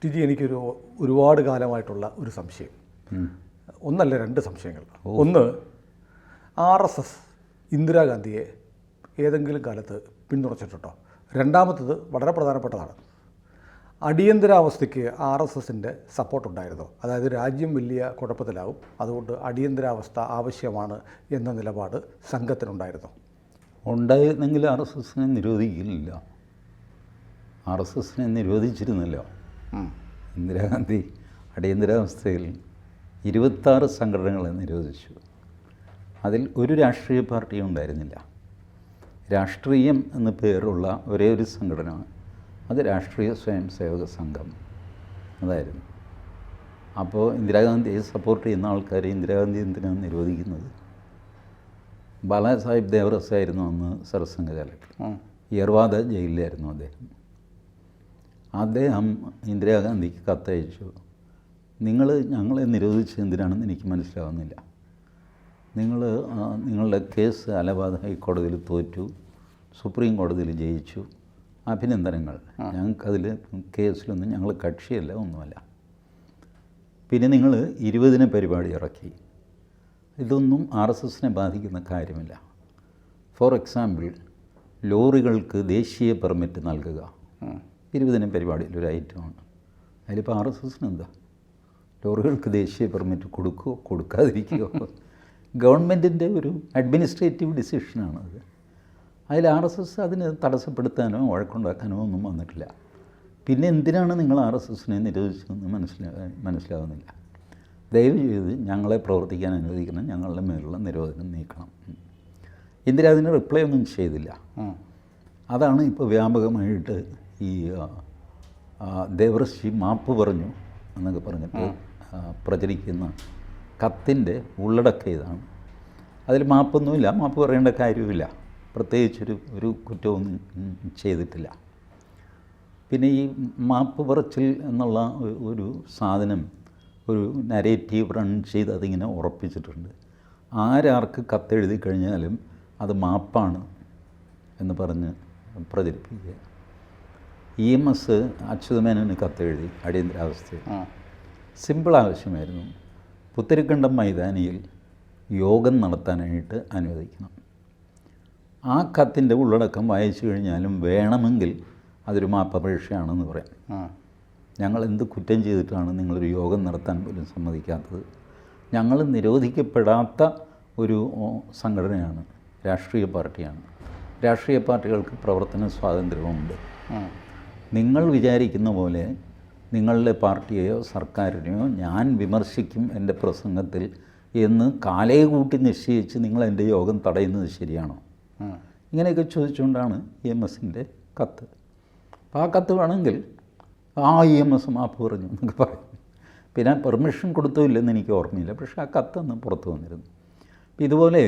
TG, എനിക്കൊരു ഒരുപാട് കാലമായിട്ടുള്ള ഒരു സംശയം, ഒന്നല്ല രണ്ട് സംശയങ്ങൾ. ഒന്ന്, RSS ഇന്ദിരാഗാന്ധിയെ ഏതെങ്കിലും കാലത്ത് പിന്തുണച്ചിട്ടുണ്ടോ? രണ്ടാമത്തത് വളരെ പ്രധാനപ്പെട്ടതാണ്, അടിയന്തരാവസ്ഥയ്ക്ക് RSSൻ്റെ സപ്പോർട്ടുണ്ടായിരുന്നോ? അതായത് രാജ്യം വലിയ കുഴപ്പത്തിലാവും, അതുകൊണ്ട് അടിയന്തരാവസ്ഥ ആവശ്യമാണ് എന്ന നിലപാട് സംഘത്തിനുണ്ടായിരുന്നോ? ഉണ്ടായിരുന്നെങ്കിൽ RSSനെ നിരോധിക്കില്ല. RSSനെ നിരോധിച്ചിരുന്നല്ലോ. ഇന്ദിരാഗാന്ധി അടിയന്തരാവസ്ഥയിൽ 26 സംഘടനകളെ നിരോധിച്ചു. അതിൽ ഒരു രാഷ്ട്രീയ പാർട്ടിയും ഉണ്ടായിരുന്നില്ല. രാഷ്ട്രീയം എന്ന പേരുള്ള ഒരേ ഒരു സംഘടന, അത് രാഷ്ട്രീയ സ്വയം സേവക സംഘം അതായിരുന്നു. അപ്പോൾ ഇന്ദിരാഗാന്ധിയെ സപ്പോർട്ട് ചെയ്യുന്ന ആൾക്കാരെ ഇന്ദിരാഗാന്ധി എന്തിനാണ് നിരോധിക്കുന്നത്? ബാലാസാഹിബ് ദേവറസ് ആയിരുന്നു അന്ന് സർസംഘ കലക്ടർ. യർവാദ ജയിലിലായിരുന്നു അദ്ദേഹം ഇന്ദിരാഗാന്ധിക്ക് കത്തയച്ചു, നിങ്ങൾ ഞങ്ങളെ നിരോധിച്ചത് എന്തിനാണെന്ന് എനിക്ക് മനസ്സിലാവുന്നില്ല. നിങ്ങളുടെ കേസ് അലഹാബാദ് ഹൈക്കോടതിയിൽ തോറ്റു, സുപ്രീം കോടതിയിൽ ജയിച്ചു, അഭിനന്ദനങ്ങൾ. ഞങ്ങൾക്കതിൽ കേസിലൊന്നും ഞങ്ങൾ കക്ഷിയല്ല, ഒന്നുമല്ല. പിന്നെ നിങ്ങൾ 20 പരിപാടി ഇറക്കി. ഇതൊന്നും RSSനെ ബാധിക്കുന്ന കാര്യമില്ല. ഫോർ എക്സാമ്പിൾ, ലോറികൾക്ക് ദേശീയ പെർമിറ്റ് നൽകുക 20 പരിപാടിയിൽ ഒരു ഐറ്റമാണ്. അതിലിപ്പോൾ RSSന് എന്താ? ലോറികൾക്ക് ദേശീയ പെർമിറ്റ് കൊടുക്കുകയോ കൊടുക്കാതിരിക്കുകയോ ഗവൺമെൻറ്റിൻ്റെ ഒരു അഡ്മിനിസ്ട്രേറ്റീവ് ഡിസിഷനാണത്. അതിൽ RSS അതിന് തടസ്സപ്പെടുത്താനോ വഴക്കുണ്ടാക്കാനോ ഒന്നും വന്നിട്ടില്ല. പിന്നെ എന്തിനാണ് നിങ്ങൾ RSSനെ നിരോധിച്ചതെന്ന് മനസ്സിലാവുന്നില്ല. ദയവ് ചെയ്ത് ഞങ്ങളെ പ്രവർത്തിക്കാൻ അനുവദിക്കണം, ഞങ്ങളുടെ മേലുള്ള നിരോധനം നീക്കണം. ഇന്ദിര അതിന് റിപ്ലൈ ഒന്നും ചെയ്തില്ല. അതാണ് ഇപ്പോൾ വ്യാപകമായിട്ട് ഈ ദേവറസ്ജി മാപ്പ് പറഞ്ഞു എന്നൊക്കെ പറഞ്ഞിട്ട് പ്രചരിക്കുന്ന കത്തിൻ്റെ ഉള്ളടക്കം ഇതാണ്. അതിൽ മാപ്പൊന്നുമില്ല, മാപ്പ് പറയേണ്ട കാര്യമില്ല, പ്രത്യേകിച്ചൊരു കുറ്റമൊന്നും ചെയ്തിട്ടില്ല. പിന്നെ ഈ മാപ്പ് പറച്ചിൽ എന്നുള്ള ഒരു സാധനം ഒരു നരേറ്റീവ് റൺ ചെയ്ത് അതിങ്ങനെ ഉറപ്പിച്ചിട്ടുണ്ട്. ആരാർക്ക് കത്തെഴുതി കഴിഞ്ഞാലും അത് മാപ്പാണ് എന്ന് പറഞ്ഞ് പ്രചരിപ്പിക്കുക. EMS അച്യുതമേനോന് കത്തെഴുതി അടിയന്തരാവസ്ഥയിൽ. സിമ്പിൾ ആവശ്യമായിരുന്നു, പുത്തരിക്കണ്ടം മൈതാനിയിൽ യോഗം നടത്താനായിട്ട് അനുവദിക്കണം. ആ കത്തിൻ്റെ ഉള്ളടക്കം വായിച്ചു കഴിഞ്ഞാലും വേണമെങ്കിൽ അതൊരു മാപ്പപേക്ഷയാണെന്ന് പറയാം. ഞങ്ങൾ എന്ത് കുറ്റം ചെയ്തിട്ടാണ് നിങ്ങളൊരു യോഗം നടത്താൻ പോലും സമ്മതിക്കാത്തത്? ഞങ്ങൾ നിരോധിക്കപ്പെടാത്ത ഒരു സംഘടനയാണ്, രാഷ്ട്രീയ പാർട്ടിയാണ്. രാഷ്ട്രീയ പാർട്ടികൾക്ക് പ്രവർത്തന സ്വാതന്ത്ര്യമുണ്ട്. നിങ്ങൾ വിചാരിക്കുന്ന പോലെ നിങ്ങളുടെ പാർട്ടിയെയോ സർക്കാരിനെയോ ഞാൻ വിമർശിക്കും എൻ്റെ പ്രസംഗത്തിൽ എന്ന് കാലയെ കൂട്ടി നിശ്ചയിച്ച് നിങ്ങൾ എൻ്റെ യോഗം തടയുന്നത് ശരിയാണോ? ഇങ്ങനെയൊക്കെ ചോദിച്ചുകൊണ്ടാണ് EMSൻ്റെ കത്ത്. അപ്പോൾ ആ കത്ത് വേണമെങ്കിൽ EMS മാപ്പ് പറഞ്ഞു എന്നൊക്കെ പറയും. പിന്നെ പെർമിഷൻ കൊടുത്തോ ഇല്ലെന്ന് എനിക്ക് ഓർമ്മയില്ല, പക്ഷേ ആ കത്തൊന്ന് പുറത്തു വന്നിരുന്നു. അപ്പോൾ ഇതുപോലെ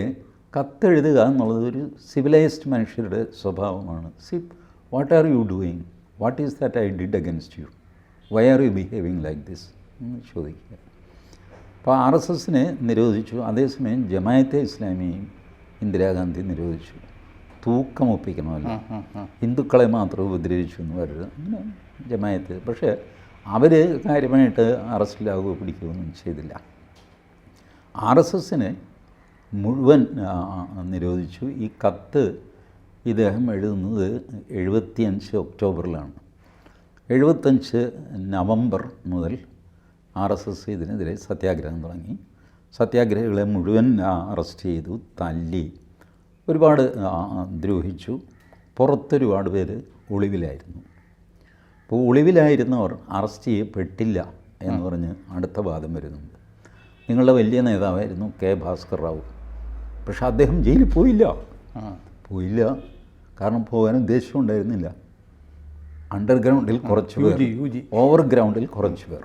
കത്തെഴുതുക എന്നുള്ളത് ഒരു സിവിലൈസ്ഡ് മനുഷ്യരുടെ സ്വഭാവമാണ്. What are you doing? What is that I did against you? Why are you behaving like this എന്ന് ചോദിക്കുക. അപ്പോൾ RSSനെ നിരോധിച്ചു. അതേസമയം ജമായത്തെ ഇസ്ലാമിയെയും ഇന്ദിരാഗാന്ധി നിരോധിച്ചു. തൂക്കം ഒപ്പിക്കണമല്ലോ, ഹിന്ദുക്കളെ മാത്രം ഉപദ്രവിച്ചു എന്ന് വരരുത്, അങ്ങനെ ജമായത്ത്. പക്ഷേ അവർ കാര്യമായിട്ട് അറസ്റ്റിലാവുകയോ പിടിക്കുകയൊന്നും ചെയ്തില്ല. RSSനെ മുഴുവൻ നിരോധിച്ചു. ഈ കത്ത് ഇദ്ദേഹം എഴുതുന്നത് 75 ഒക്ടോബറിലാണ്. 75 നവംബർ മുതൽ RSS ഇതിനെതിരെ സത്യാഗ്രഹം തുടങ്ങി. സത്യാഗ്രഹികളെ മുഴുവൻ അറസ്റ്റ് ചെയ്തു, തല്ലി, ഒരുപാട് ദ്രോഹിച്ചു. പുറത്തൊരുപാട് പേര് ഒളിവിലായിരുന്നു. അപ്പോൾ ഒളിവിലായിരുന്നവർ അറസ്റ്റ് ചെയ്യപ്പെട്ടില്ല എന്ന് പറഞ്ഞ് അടുത്ത വാദം വരുന്നുണ്ട്. നിങ്ങളുടെ വലിയ നേതാവായിരുന്നു K. ഭാസ്കർ റാവു, പക്ഷെ അദ്ദേഹം ജയിലിൽ പോയില്ല. കാരണം പോകാൻ ഉദ്ദേശമുണ്ടായിരുന്നില്ല. അണ്ടർഗ്രൗണ്ടിൽ കുറച്ച് പേർ, ഓവർഗ്രൗണ്ടിൽ കുറച്ച് പേർ.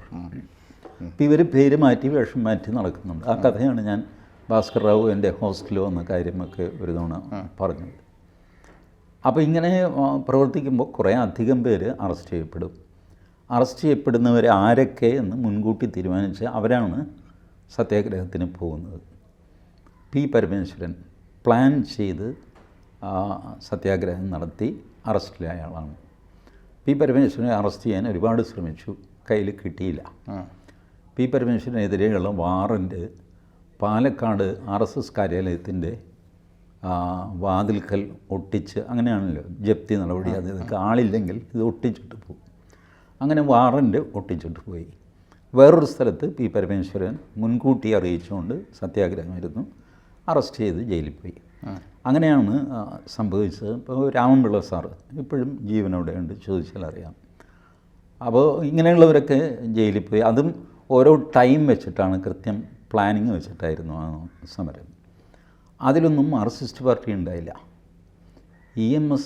ഇപ്പം ഇവർ പേര് മാറ്റി വേഷം മാറ്റി നടക്കുന്നുണ്ട്. ആ കഥയാണ് ഞാൻ ഭാസ്കർ റാവു എൻ്റെ ഹോസ്റ്റലിൽ വന്ന കാര്യമൊക്കെ ഒരു തവണ പറഞ്ഞത്. അപ്പോൾ ഇങ്ങനെ പ്രവർത്തിക്കുമ്പോൾ കുറേ അധികം പേര് അറസ്റ്റ് ചെയ്യപ്പെടും. അറസ്റ്റ് ചെയ്യപ്പെടുന്നവരെ ആരൊക്കെ എന്ന് മുൻകൂട്ടി തീരുമാനിച്ച് അവരാണ് സത്യാഗ്രഹത്തിന് പോകുന്നത്. P. പരമേശ്വരൻ പ്ലാൻ ചെയ്ത് സത്യാഗ്രഹം നടത്തി അറസ്റ്റിലായ ആളാണ്. P. പരമേശ്വരനെ അറസ്റ്റ് ചെയ്യാൻ ഒരുപാട് ശ്രമിച്ചു. കയ്യിൽ കിട്ടിയില്ല. പി പരമേശ്വരനെതിരെയുള്ള വാറൻറ്റ് പാലക്കാട് RSS കാര്യാലയത്തിൻ്റെ വാതിൽക്കൽ ഒട്ടിച്ച്, അങ്ങനെയാണല്ലോ ജപ്തി നടപടി, അത് ഇതൊക്കെ ആളില്ലെങ്കിൽ ഇത് ഒട്ടിച്ചിട്ട് പോകും. അങ്ങനെ വാറൻറ്റ് ഒട്ടിച്ചിട്ട് പോയി. വേറൊരു സ്ഥലത്ത് പി പരമേശ്വരൻ മുൻകൂട്ടി അറിയിച്ചുകൊണ്ട് സത്യാഗ്രഹമായിരുന്നു, അറസ്റ്റ് ചെയ്ത് ജയിലിൽ പോയി. അങ്ങനെയാണ് സംഭവിച്ചത്. ഇപ്പോൾ രാമൻപിള്ള സാറ് ഇപ്പോഴും ജീവനോടെ ഉണ്ട്, ചോദിച്ചാൽ അറിയാം. അപ്പോൾ ഇങ്ങനെയുള്ളവരൊക്കെ ജയിലിൽ പോയി. അതും ഓരോ ടൈം വെച്ചിട്ടാണ്, കൃത്യം പ്ലാനിങ് വെച്ചിട്ടായിരുന്നു ആ സമരം. അതിലൊന്നും മാർക്സിസ്റ്റ് പാർട്ടി ഉണ്ടായില്ല. EMS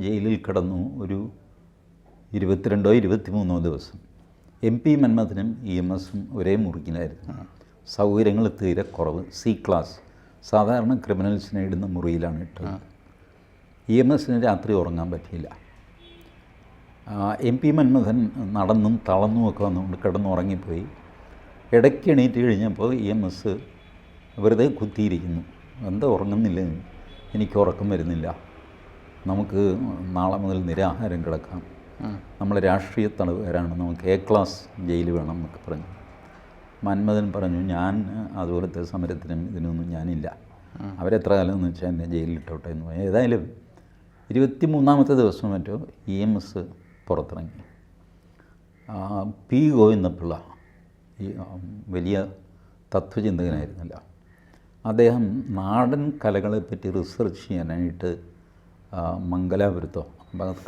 ജയിലിൽ കിടന്നു ഒരു 22 or 23 ദിവസം. MP മന്മഥനും EMSും ഒരേ മുറിയിലായിരുന്നു. സൗകര്യങ്ങൾ തീരെ കുറവ്, C ക്ലാസ്, സാധാരണ ക്രിമിനൽസിനെ ഇടുന്ന മുറിയിലാണ് ഇട്ടത്. EMSന് രാത്രി ഉറങ്ങാൻ പറ്റിയില്ല. MP മന്മഥൻ നടന്നും തളർന്നുമൊക്കെ വന്നുകൊണ്ട് കിടന്നുറങ്ങിപ്പോയി. ഇടയ്ക്ക് എണീറ്റ് കഴിഞ്ഞപ്പോൾ EMS വെറുതെ കുത്തിയിരിക്കുന്നു. എന്താ ഉറങ്ങുന്നില്ല, എനിക്ക് ഉറക്കം വരുന്നില്ല, നമുക്ക് നാളെ മുതൽ നിരാഹാരം കിടക്കാം, നമ്മൾ രാഷ്ട്രീയ തടവുകാരാണ്, നമുക്ക് A ക്ലാസ് ജയിൽ വേണം എന്നൊക്കെ പറഞ്ഞു. മന്മഥൻ പറഞ്ഞു, ഞാൻ അതുപോലത്തെ സമരത്തിനും ഇതിനൊന്നും ഞാനില്ല, അവരെത്ര കാലം എന്ന് വെച്ചാൽ എന്നെ ജയിലിലിട്ടോട്ടെ എന്ന് പറഞ്ഞു. ഏതായാലും 23ാമത്തെ ദിവസം മറ്റോ EMS പുറത്തിറങ്ങി. P ഗോവിന്ദപിള്ള ഈ വലിയ തത്വചിന്തകനായിരുന്നല്ലോ, അദ്ദേഹം നാടൻ കലകളെപ്പറ്റി റിസർച്ച് ചെയ്യാനായിട്ട് മംഗലാപുരത്തോ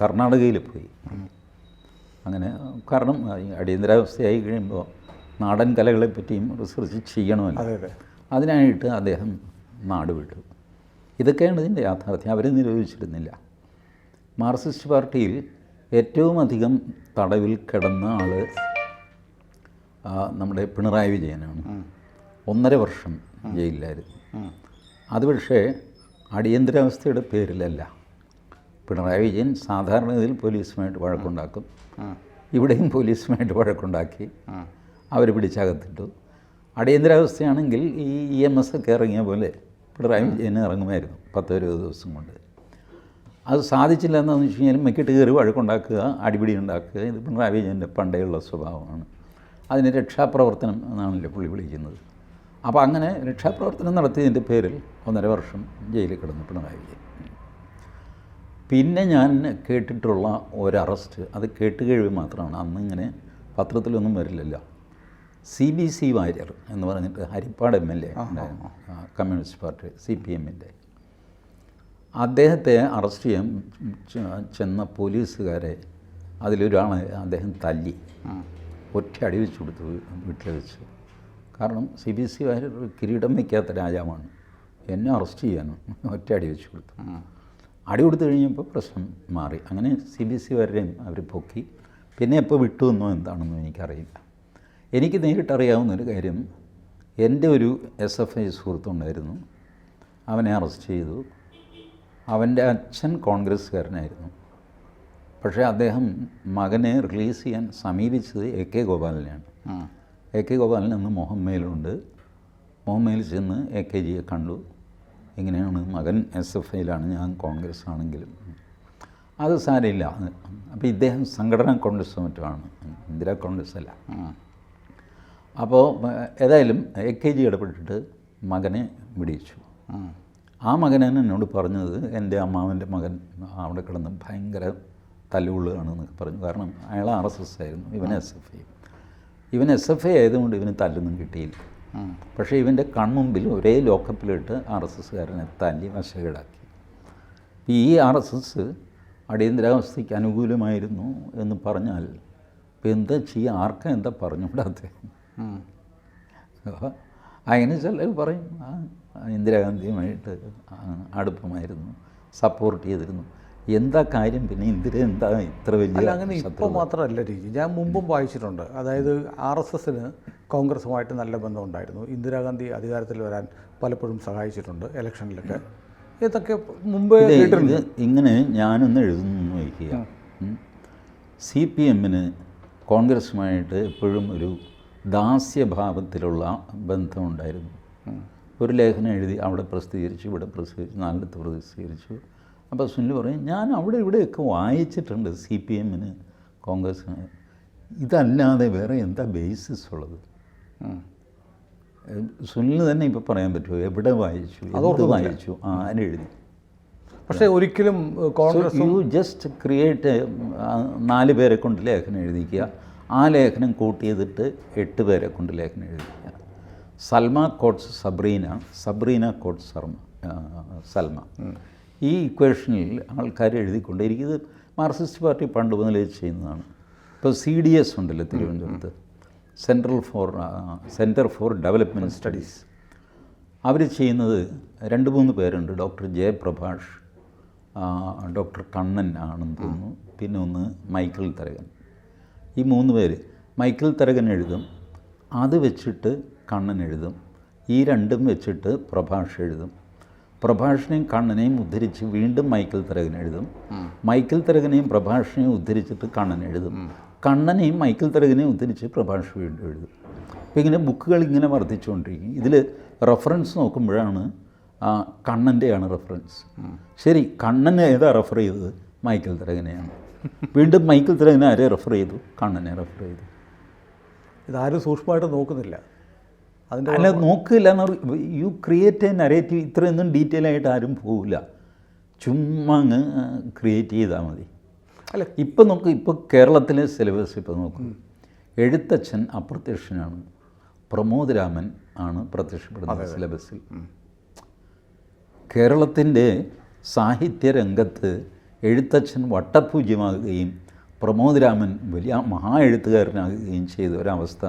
കർണാടകയിൽ പോയി. അങ്ങനെ കാരണം അടിയന്തരാവസ്ഥയായി കഴിയുമ്പോൾ നാടൻ കലകളെപ്പറ്റിയും റിസർച്ച് ചെയ്യണമല്ലോ. അതിനായിട്ട് അദ്ദേഹം നാട് വിട്ടു. ഇതൊക്കെയാണ് ഇതിൻ്റെ യാഥാർത്ഥ്യം. അവരെ നിരോധിച്ചിരുന്നില്ല. മാർക്സിസ്റ്റ് പാർട്ടിയിൽ ഏറ്റവും അധികം തടവിൽ കിടന്ന ആൾ നമ്മുടെ പിണറായി വിജയനാണ്. 1.5 വർഷം ജയിലിലായിരുന്നു. അത് പക്ഷേ അടിയന്തരാവസ്ഥയുടെ പേരിലല്ല. പിണറായി വിജയൻ സാധാരണ ഇതിൽ പോലീസുമായിട്ട് വഴക്കുണ്ടാക്കും. ഇവിടെയും പോലീസുമായിട്ട് വഴക്കുണ്ടാക്കി അവർ പിടിച്ചകത്തിട്ടു. അടിയന്തരാവസ്ഥയാണെങ്കിൽ ഈ EMS ഒക്കെ ഇറങ്ങിയ പോലെ പിണറായി വിജയന് ഇറങ്ങുമായിരുന്നു 10-20 ദിവസം കൊണ്ട്. അത് സാധിച്ചില്ല എന്താണെന്ന് വെച്ച് കഴിഞ്ഞാൽ മെക്കിട്ട് കയറി വഴക്കുണ്ടാക്കുക, അടിപിടി ഉണ്ടാക്കുക. ഇത് പിണറായി വിജയൻ്റെ പണ്ടേയുള്ള സ്വഭാവമാണ്. അതിന് രക്ഷാപ്രവർത്തനം എന്നാണല്ലോ പുള്ളി വിളിക്കുന്നത്. അപ്പോൾ അങ്ങനെ രക്ഷാപ്രവർത്തനം നടത്തിയതിൻ്റെ പേരിൽ 1.5 വർഷം ജയിലിൽ കിടന്നു പിണറായി വിജയൻ. പിന്നെ ഞാൻ കേട്ടിട്ടുള്ള ഒരറസ്റ്റ്, അത് കേട്ടുകേഴ്വി മാത്രമാണ്, അന്നിങ്ങനെ പത്രത്തിലൊന്നും വരില്ലല്ലോ. CBC വാര്യർ എന്ന് പറഞ്ഞിട്ട് ഹരിപ്പാട് MLA ഉണ്ടായിരുന്നു, കമ്മ്യൂണിസ്റ്റ് പാർട്ടി CPMൻ്റെ. അദ്ദേഹത്തെ അറസ്റ്റ് ചെയ്യാൻ ചെന്ന പോലീസുകാരെ അതിലൊരാളെ അദ്ദേഹം തല്ലി, ഒറ്റ അടി വെച്ച് കൊടുത്തു വീട്ടിൽ വെച്ച്. കാരണം CBC വാര്യർ കിരീടം വയ്ക്കാത്ത രാജാവാണ്, എന്നെ അറസ്റ്റ് ചെയ്യാനും ഒറ്റ അടി വെച്ച് കൊടുത്തു. അടി കൊടുത്തു കഴിഞ്ഞപ്പോൾ പ്രശ്നം മാറി. അങ്ങനെ CBC വാര്യരെയും അവർ പൊക്കി. പിന്നെ എപ്പോൾ വിട്ടു എന്നോ എന്താണെന്നോ എനിക്കറിയില്ല. എനിക്ക് നേരിട്ടറിയാവുന്നൊരു കാര്യം, എൻ്റെ ഒരു SFI സുഹൃത്തുണ്ടായിരുന്നു, അവനെ അറസ്റ്റ് ചെയ്തു. അവൻ്റെ അച്ഛൻ കോൺഗ്രസ്സുകാരനായിരുന്നു. പക്ഷേ അദ്ദേഹം മകനെ റിലീസ് ചെയ്യാൻ സമീപിച്ചത് AK ഗോപാലനെയാണ്. AK ഗോപാലൻ അന്ന് മോഹൻമയിലുണ്ട്. മോഹൻമയിൽ ചെന്ന് AKജിയെ കണ്ടു. എങ്ങനെയാണ്, മകൻ SFIയിലാണ്, ഞാൻ കോൺഗ്രസ് ആണെങ്കിലും അത് സാരമില്ല. അപ്പോൾ ഇദ്ദേഹം സംഘടനാ കോൺഗ്രസ് മറ്റുമാണ്, ഇന്ദിരാ കോൺഗ്രസ് അല്ല. അപ്പോൾ ഏതായാലും AKജി ഇടപെട്ടിട്ട് മകനെ വിടിയിച്ചു. ആ മകനാണ് എന്നോട് പറഞ്ഞത്, എൻ്റെ അമ്മാവൻ്റെ മകൻ അവിടെ കിടന്ന് ഭയങ്കര തല്ലുകൊള്ളുകയാണെന്നൊക്കെ പറഞ്ഞു. കാരണം അയാൾ RSS ആയിരുന്നു, ഇവൻ SFI. ഇവൻ SFI ആയതുകൊണ്ട് ഇവന് തല്ലൊന്നും കിട്ടിയില്ല. പക്ഷേ ഇവൻ്റെ കൺമുമ്പിൽ ഒരേ ലോക്കപ്പിലിട്ട് RSSകാരനെ തല്ലി വശകേടാക്കി. ഈ RSS അടിയന്തരാവസ്ഥയ്ക്ക് അനുകൂലമായിരുന്നു എന്ന് പറഞ്ഞാൽ ഇപ്പം എന്താ ചെയ്യുക, ആർക്കാ എന്താ പറഞ്ഞുകൂടാത്ത? അങ്ങനെ ചിലർ പറയും ഇന്ദിരാഗാന്ധിയുമായിട്ട് അടുപ്പമായിരുന്നു, സപ്പോർട്ട് ചെയ്തിരുന്നു. എന്താ കാര്യം? പിന്നെ ഇന്ദിര എന്താ ഇത്ര വലിയ? അങ്ങനെ ഇപ്പോൾ മാത്രമല്ല രീതി, ഞാൻ മുമ്പും വായിച്ചിട്ടുണ്ട്. അതായത് RSSന് കോൺഗ്രസുമായിട്ട് നല്ല ബന്ധമുണ്ടായിരുന്നു. ഇന്ദിരാഗാന്ധി അധികാരത്തിൽ വരാൻ പലപ്പോഴും സഹായിച്ചിട്ടുണ്ട് ഇലക്ഷനിലൊക്കെ. ഇതൊക്കെ മുമ്പേ കേട്ടിട്ടുണ്ട്. ഇങ്ങനെ ഞാനൊന്ന് എഴുതുന്നു നോക്കുക. CPMന് കോൺഗ്രസുമായിട്ട് എപ്പോഴും ഒരു ദാസ്യഭാവത്തിലുള്ള ബന്ധമുണ്ടായിരുന്നു. ഒരു ലേഖനം എഴുതി അവിടെ പ്രസിദ്ധീകരിച്ചു, ഇവിടെ പ്രസിദ്ധീകരിച്ചു, 4 പ്രസിദ്ധീകരിച്ചു. അപ്പോൾ സുനിൽ പറയും, ഞാൻ അവിടെ ഇവിടെയൊക്കെ വായിച്ചിട്ടുണ്ട് CPMന് കോൺഗ്രസ്സിന്. ഇതല്ലാതെ വേറെ എന്താ ബേസിസ് ഉള്ളത്? സുനിൽ തന്നെ ഇപ്പോൾ പറയാൻ പറ്റുമോ എവിടെ വായിച്ചു, എന്ത് വായിച്ചു, ആരെഴുതി? പക്ഷേ ഒരിക്കലും കോൺഗ്രസ് യു ജസ്റ്റ് ക്രിയേറ്റ് 4 പേരെ കൊണ്ട് ലേഖനം എഴുതിക്കുക, ആ ലേഖനം കൂട്ടി ചെയ്തിട്ട് 8 പേരെ കൊണ്ട് ലേഖനം എഴുതിക്കുക. Salma quotes Sabrina, Sabrina quotes Salma. ഈ ഇക്വേഷനിൽ ആൾക്കാർ എഴുതിക്കൊണ്ടിരിക്കും. ഇത് മാർക്സിസ്റ്റ് പാർട്ടി പണ്ട് മുതലേ ചെയ്യുന്നതാണ്. ഇപ്പോൾ CDS ഉണ്ടല്ലോ തിരുവനന്തപുരത്ത്, സെൻറ്റർ ഫോർ ഡെവലപ്മെൻറ്റ് സ്റ്റഡീസ്. അവർ ചെയ്യുന്നത് 2-3 പേരുണ്ട്. ഡോക്ടർ ജയപ്രഭാഷ്, ഡോക്ടർ കണ്ണൻ ആണെന്ന് തോന്നുന്നു, പിന്നെ ഒന്ന് മൈക്കിൾ തരകൻ. ഈ 3 പേര്. മൈക്കിൾ തരകൻ എഴുതും, അത് വെച്ചിട്ട് കണ്ണൻ എഴുതും, ഈ 2ഉം വെച്ചിട്ട് പ്രഭാഷ് എഴുതും. പ്രഭാഷിനെയും കണ്ണനെയും ഉദ്ധരിച്ച് വീണ്ടും മൈക്കിൾ തരകൻ എഴുതും, മൈക്കിൾ തരകനെയും പ്രഭാഷിനെയും ഉദ്ധരിച്ചിട്ട് കണ്ണൻ എഴുതും, കണ്ണനെയും മൈക്കിൾ തരകനെയും ഉദ്ധരിച്ച് പ്രഭാഷ് വീണ്ടും എഴുതും. അപ്പോൾ ഇങ്ങനെ ബുക്കുകൾ ഇങ്ങനെ വർദ്ധിച്ചുകൊണ്ടിരിക്കും. ഇതിൽ റെഫറൻസ് നോക്കുമ്പോഴാണ് കണ്ണൻ്റെയാണ് റെഫറൻസ്. ശരി, കണ്ണനെ ഏതാ റെഫർ ചെയ്തത്? മൈക്കിൾ തരകനെയാണ്. വീണ്ടും മൈക്കിൾ തരകനെ ആരെ റെഫർ ചെയ്തു? കണ്ണനെ റെഫർ ചെയ്തു. ഇതാരും സൂക്ഷ്മമായിട്ട് നോക്കുന്നില്ല. അതിൻ്റെ അല്ല, നോക്കില്ല എന്ന് യു ക്രിയേറ്റ് എ നരേറ്റീവ്. ഇത്രയൊന്നും ഡീറ്റെയിൽ ആയിട്ട് ആരും പോവില്ല, ചുമ്മാ അങ്ങ് ക്രിയേറ്റ് ചെയ്താൽ മതി. അല്ല, ഇപ്പം നോക്ക്, ഇപ്പോൾ കേരളത്തിലെ സിലബസ് ഇപ്പോൾ നോക്കും. എഴുത്തച്ഛൻ അപ്രത്യക്ഷനാണ്, പ്രമോദ് രാമൻ ആണ് പ്രത്യക്ഷപ്പെടുന്നത് സിലബസിൽ. കേരളത്തിൻ്റെ സാഹിത്യരംഗത്ത് എഴുത്തച്ഛൻ വട്ടപൂജ്യമാകുകയും പ്രമോദ് രാമൻ വലിയ മഹാ എഴുത്തുകാരനാകുകയും ചെയ്ത ഒരവസ്ഥ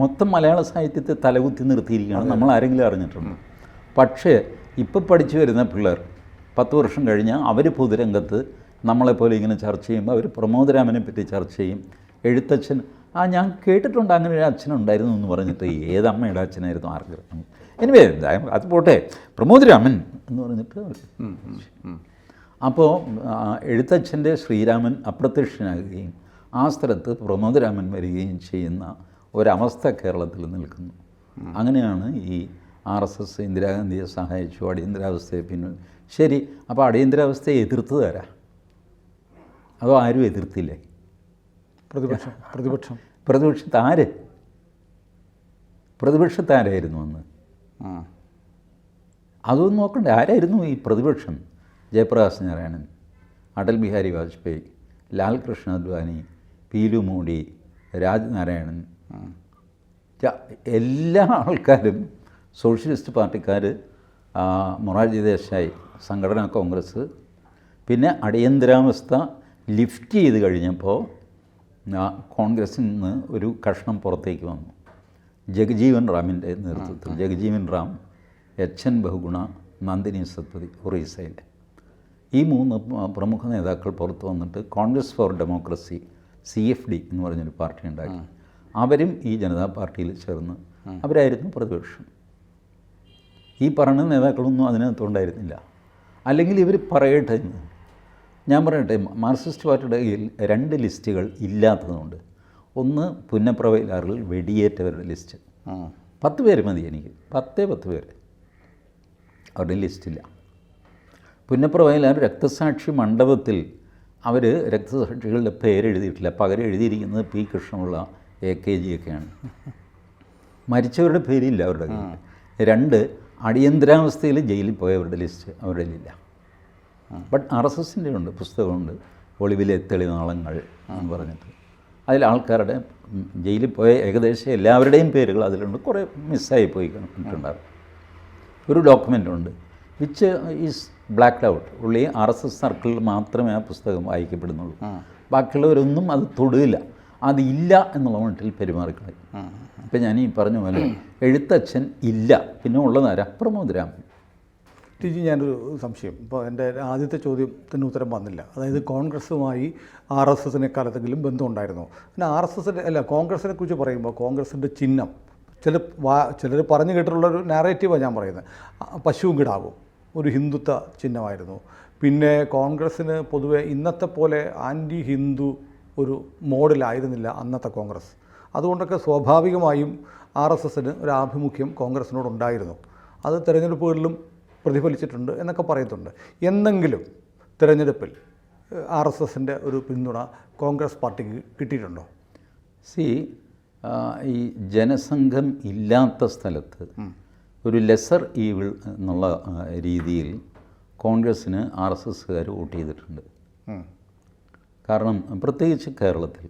മൊത്തം മലയാള സാഹിത്യത്തെ തലകുത്തി നിർത്തിയിരിക്കുകയാണ്. നമ്മൾ ആരെങ്കിലും അറിഞ്ഞിട്ടുണ്ട്? പക്ഷേ ഇപ്പോൾ പഠിച്ചു വരുന്ന പിള്ളേർ 10 വർഷം കഴിഞ്ഞാൽ അവർ പൊതുരംഗത്ത് നമ്മളെപ്പോലെ ഇങ്ങനെ ചർച്ച ചെയ്യുമ്പോൾ അവർ പ്രമോദ് രാമനെ പറ്റി ചർച്ച ചെയ്യും. എഴുത്തച്ഛൻ ഞാൻ കേട്ടിട്ടുണ്ട് അങ്ങനെ ഒരു അച്ഛനുണ്ടായിരുന്നു എന്ന് പറഞ്ഞിട്ട് ഏതമ്മയുടെ അച്ഛനായിരുന്നു ആർക്കും. എനിവേ, അത് പോട്ടെ, പ്രമോദ് രാമൻ എന്ന് പറഞ്ഞിട്ട്. അപ്പോൾ എഴുത്തച്ഛൻ്റെ ശ്രീരാമൻ അപ്രത്യക്ഷനാകുകയും ആ സ്ഥലത്ത് പ്രമോദ് രാമൻ വരികയും ചെയ്യുന്ന ഒരവസ്ഥ കേരളത്തിൽ നിൽക്കുന്നു. അങ്ങനെയാണ് ഈ RSS ഇന്ദിരാഗാന്ധിയെ സഹായിച്ചു, അടിയന്തരാവസ്ഥയെ പിന്നെ. ശരി, അപ്പോൾ അടിയന്തരാവസ്ഥയെ എതിർത്തത് ആരാ? അതോ ആരും എതിർത്തില്ലേ? പ്രതിപക്ഷത്ത് ആര്? പ്രതിപക്ഷത്ത് ആരായിരുന്നു അന്ന്? അതൊന്നും നോക്കണ്ടേ, ആരായിരുന്നു ഈ പ്രതിപക്ഷം? ജയപ്രകാശ് നാരായണൻ, അടൽ ബിഹാരി വാജ്പേയി, ലാൽ കൃഷ്ണ അദ്വാനി, പീലു മോഡി, രാജ്നാരായണൻ, എല്ലാ ആൾക്കാരും സോഷ്യലിസ്റ്റ് പാർട്ടിക്കാർ, മൊറാർജി ദേശായി, സംഘടനാ കോൺഗ്രസ്. പിന്നെ അടിയന്തരാവസ്ഥ ലിഫ്റ്റ് ചെയ്ത് കഴിഞ്ഞപ്പോൾ കോൺഗ്രസിൽ നിന്ന് ഒരു കഷ്ണം പുറത്തേക്ക് വന്നു. ജഗജീവൻ റാമിൻ്റെ നേതൃത്വത്തിൽ, ജഗജീവൻ റാം, HN ബഹുഗുണ, നന്ദിനി സത്പതി, ഒറീസയിൽ. ഈ 3 പ്രമുഖ നേതാക്കൾ പുറത്ത് വന്നിട്ട് കോൺഗ്രസ് ഫോർ ഡെമോക്രസി, CFD എന്ന് പറഞ്ഞൊരു പാർട്ടി ഉണ്ടാക്കി. അവരും ഈ ജനതാ പാർട്ടിയിൽ ചേർന്ന് അവരായിരുന്നു പ്രതിപക്ഷം. ഈ പറഞ്ഞ നേതാക്കളൊന്നും അതിനകത്തുണ്ടായിരുന്നില്ല. അല്ലെങ്കിൽ ഇവർ പറയട്ടെ എന്ന് ഞാൻ പറയട്ടെ, മാർക്സിസ്റ്റ് പാർട്ടിയുടെ കയ്യിൽ 2 ലിസ്റ്റുകൾ ഇല്ലാത്തതുകൊണ്ട്. ഒന്ന്, പുന്നപ്ര വയലാറിൽ വെടിയേറ്റവരുടെ ലിസ്റ്റ്, 10 പേര് മതി എനിക്ക്, 10 പേര്. അവരുടെ ലിസ്റ്റില്ല. പുന്നപ്ര വയലാർ രക്തസാക്ഷി മണ്ഡപത്തിൽ അവർ രക്തസാക്ഷികളുടെ പേരെഴുതിയിട്ടില്ല, പകരം എഴുതിയിരിക്കുന്നത് P. കൃഷ്ണപിള്ള, AKG ഒക്കെയാണ്. മരിച്ചവരുടെ പേരില്ല അവരുടെ കയ്യിൽ. 2, അടിയന്തരാവസ്ഥയിൽ ജയിലിൽ പോയവരുടെ ലിസ്റ്റ് അവരുടെ കയ്യിലില്ല. ബട്ട് RSSൻ്റെ ഉണ്ട്, പുസ്തകമുണ്ട്, ഒളിവിലെ തെളിനാളങ്ങൾ എന്ന് പറഞ്ഞിട്ട്. അതിൽ ആൾക്കാരുടെ ജയിലിൽ പോയ ഏകദേശം എല്ലാവരുടെയും പേരുകൾ അതിലുണ്ട്. കുറേ മിസ്സായി പോയി കണ്ടിട്ടുണ്ടാകും. ഒരു ഡോക്യുമെൻ്റ് ഉണ്ട് വിച്ച് ഈസ് ബ്ലാക്ക്ഡ് ഔട്ട്. ഉള്ളി RSS സർക്കിളിൽ മാത്രമേ ആ പുസ്തകം വായിക്കപ്പെടുന്നുള്ളൂ. ബാക്കിയുള്ളവരൊന്നും അത് തൊടുകയില്ല. അതില്ല എന്നുള്ള മട്ടിൽ പെരുമാറിക്കളയും. ഇപ്പം ഞാൻ ഈ പറഞ്ഞ പോലെ എഴുത്തച്ഛൻ ഇല്ല, പിന്നെ ഉള്ളതാരാ? പ്രമോദ് രാമൻ. ടിജി, ഞാനൊരു സംശയം. ഇപ്പോൾ എൻ്റെ ആദ്യത്തെ ചോദ്യത്തിന് ഉത്തരം വന്നില്ല. അതായത് കോൺഗ്രസ്സുമായി RSSനെ കാലത്തെങ്കിലും ബന്ധമുണ്ടായിരുന്നു. പിന്നെ RSSൻ്റെ അല്ല, കോൺഗ്രസിനെ കുറിച്ച് പറയുമ്പോൾ കോൺഗ്രസിൻ്റെ ചിഹ്നം ചിലർ പറഞ്ഞു കേട്ടിട്ടുള്ളൊരു നാരേറ്റീവാണ് ഞാൻ പറയുന്നത്. പശുവും കിടാവും ഒരു ഹിന്ദുത്വ ചിഹ്നമായിരുന്നു. പിന്നെ കോൺഗ്രസ്സിന് പൊതുവെ ഇന്നത്തെ പോലെ ആൻറ്റി ഹിന്ദു ഒരു മോഡലായിരുന്നില്ല അന്നത്തെ കോൺഗ്രസ്. അതുകൊണ്ടൊക്കെ സ്വാഭാവികമായും RSSന് ഒരു ആഭിമുഖ്യം കോൺഗ്രസിനോടുണ്ടായിരുന്നു. അത് തിരഞ്ഞെടുപ്പുകളിലും പ്രതിഫലിച്ചിട്ടുണ്ട് എന്നൊക്കെ പറയുന്നുണ്ട്. എന്നെങ്കിലും തിരഞ്ഞെടുപ്പിൽ RSSൻ്റെ ഒരു പിന്തുണ കോൺഗ്രസ് പാർട്ടിക്ക് കിട്ടിയിട്ടുണ്ടോ? സി ഈ ജനസംഘം ഇല്ലാത്ത സ്ഥലത്ത് ഒരു ലെസർ ഈവിൾ എന്നുള്ള രീതിയിൽ കോൺഗ്രസ്സിന് RSSകാർ വോട്ട് ചെയ്തിട്ടുണ്ട്. കാരണം പ്രത്യേകിച്ച് കേരളത്തിൽ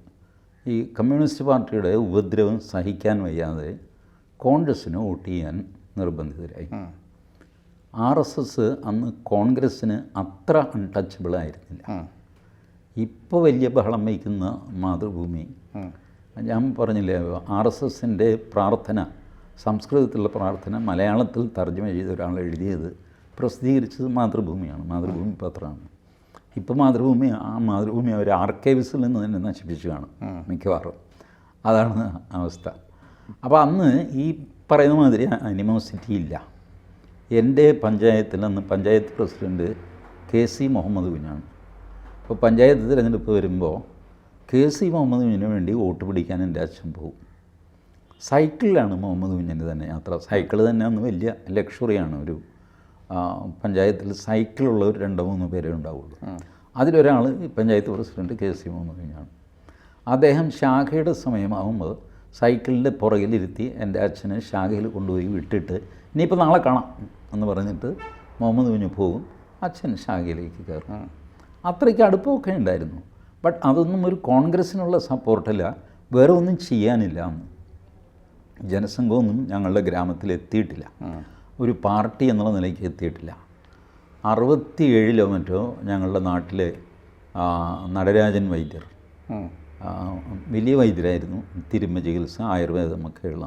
ഈ കമ്മ്യൂണിസ്റ്റ് പാർട്ടിയുടെ ഉപദ്രവം സഹിക്കാൻ വയ്യാതെ കോൺഗ്രസ്സിന് വോട്ട് ചെയ്യാൻ നിർബന്ധിതരായി. RSS അന്ന് കോൺഗ്രസ്സിന് അത്ര അൺടച്ചബിൾ ആയിരുന്നില്ല. ഇപ്പോൾ വലിയ ബഹളം വയ്ക്കുന്ന മാതൃഭൂമി, ഞാൻ പറഞ്ഞില്ലേ, RSSൻ്റെ പ്രാർത്ഥന, സംസ്കൃതത്തിലുള്ള പ്രാർത്ഥന മലയാളത്തിൽ തർജ്ജമ ചെയ്ത ഒരാൾ എഴുതിയത് പ്രസിദ്ധീകരിച്ചത് മാതൃഭൂമിയാണ്, മാതൃഭൂമി പത്രമാണ്. ഇപ്പോൾ മാതൃഭൂമി അവർ ആർക്കൈവ്സിൽ നിന്ന് തന്നെ നശിപ്പിച്ചു കാണും മിക്കവാറും. അതാണ് അവസ്ഥ. അപ്പോൾ അന്ന് ഈ പറയുന്ന മാതിരി അനിമോസിറ്റി ഇല്ല. എൻ്റെ പഞ്ചായത്തിൽ അന്ന് പഞ്ചായത്ത് പ്രസിഡൻറ്റ് KC മുഹമ്മദ് കുഞ്ഞാണ്. അപ്പോൾ പഞ്ചായത്ത് തിരഞ്ഞെടുപ്പ് വരുമ്പോൾ KC മുഹമ്മദ് കുഞ്ഞിന് വേണ്ടി വോട്ട് പിടിക്കാൻ എൻ്റെ അച്ഛൻ പോകും. സൈക്കിളിലാണ് മുഹമ്മദ് കുഞ്ഞിൻ്റെ തന്നെ യാത്ര. സൈക്കിൾ തന്നെ അന്ന് വലിയ ലക്ഷറിയാണ്. ഒരു പഞ്ചായത്തിൽ സൈക്കിളുള്ളവർ 2-3 പേരേ ഉണ്ടാവുള്ളൂ. അതിലൊരാൾ പഞ്ചായത്ത് പ്രസിഡൻറ്റ് KC മുഹമ്മദ് കുഞ്ഞാണ്. അദ്ദേഹം ശാഖയുടെ സമയമാകുമ്പോൾ സൈക്കിളിൻ്റെ പുറകിലിരുത്തി എൻ്റെ അച്ഛനെ ശാഖയിൽ കൊണ്ടുപോയി വിട്ടിട്ട് ഇനിയിപ്പോൾ നാളെ കാണാം എന്ന് പറഞ്ഞിട്ട് മുഹമ്മദ് കുഞ്ഞ് പോകും. അച്ഛൻ ശാഖയിലേക്ക് കയറും. അത്രയ്ക്ക് അടുപ്പമൊക്കെ ഉണ്ടായിരുന്നു. ബട്ട് അതൊന്നും ഒരു കോൺഗ്രസ്സിനുള്ള സപ്പോർട്ടല്ല, വേറെ ഒന്നും ചെയ്യാനില്ല. അന്ന് ജനസംഘമൊന്നും ഞങ്ങളുടെ ഗ്രാമത്തിൽ എത്തിയിട്ടില്ല, ഒരു പാർട്ടി എന്നുള്ള നിലയ്ക്ക് എത്തിയിട്ടില്ല. 67 മറ്റോ ഞങ്ങളുടെ നാട്ടിലെ നടരാജൻ വൈദ്യർ, വലിയ വൈദ്യരായിരുന്നു, തിരുമ്മ ചികിത്സ ആയുർവേദമൊക്കെയുള്ള